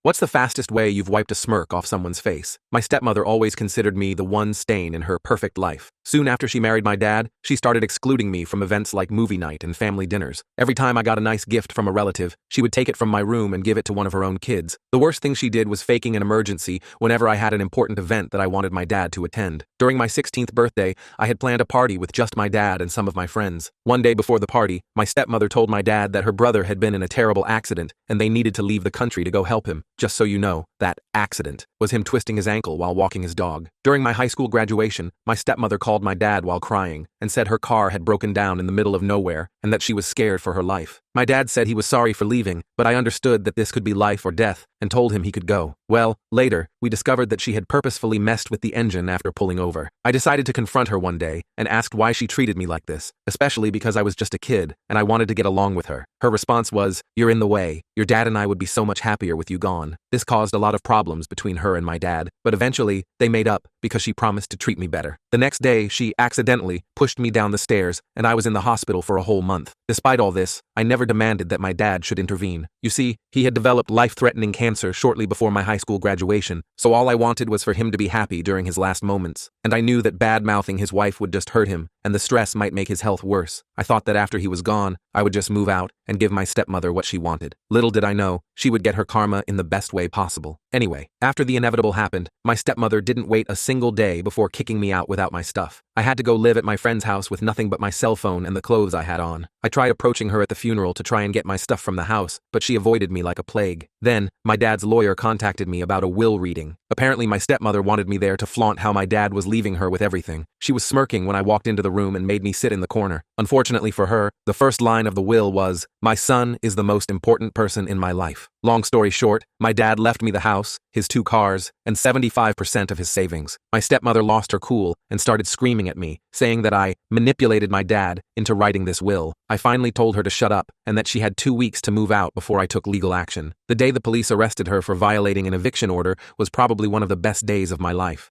What's the fastest way you've wiped a smirk off someone's face? My stepmother always considered me the one stain in her perfect life. Soon after she married my dad, she started excluding me from events like movie night and family dinners. Every time I got a nice gift from a relative, she would take it from my room and give it to one of her own kids. The worst thing she did was faking an emergency whenever I had an important event that I wanted my dad to attend. During my 16th birthday, I had planned a party with just my dad and some of my friends. One day before the party, my stepmother told my dad that her brother had been in a terrible accident and they needed to leave the country to go help him. Just so you know, that accident was him twisting his ankle while walking his dog. During my high school graduation, my stepmother called my dad while crying and said her car had broken down in the middle of nowhere and that she was scared for her life. My dad said he was sorry for leaving, but I understood that this could be life or death and told him he could go. Well, later, we discovered that she had purposefully messed with the engine after pulling over. I decided to confront her one day and asked why she treated me like this, especially because I was just a kid and I wanted to get along with her. Her response was, "You're in the way. Your dad and I would be so much happier with you gone." This caused a lot of problems between her and my dad, but eventually, they made up because she promised to treat me better. The next day, she accidentally pushed me down the stairs and I was in the hospital for a whole month. Despite all this, I never demanded that my dad should intervene. You see, he had developed life-threatening cancer shortly before my high school graduation, so all I wanted was for him to be happy during his last moments. And I knew that bad-mouthing his wife would just hurt him, and the stress might make his health worse. I thought that after he was gone, I would just move out and give my stepmother what she wanted. Little did I know, she would get her karma in the best way possible. Anyway, after the inevitable happened, my stepmother didn't wait a single day before kicking me out without my stuff. I had to go live at my friend's house with nothing but my cell phone and the clothes I had on. I tried approaching her at the funeral to try and get my stuff from the house, but she avoided me like a plague. Then, my dad's lawyer contacted me about a will reading. Apparently, my stepmother wanted me there to flaunt how my dad was leaving her with everything. She was smirking when I walked into the room and made me sit in the corner. Unfortunately for her, the first line of the will was, "My son is the most important person in my life." Long story short, my dad left me the house, his 2 cars, and 75% of his savings. My stepmother lost her cool and started screaming at me, saying that I manipulated my dad into writing this will. I finally told her to shut up and that she had 2 weeks to move out before I took legal action. The day the police arrested her for violating an eviction order was probably one of the best days of my life.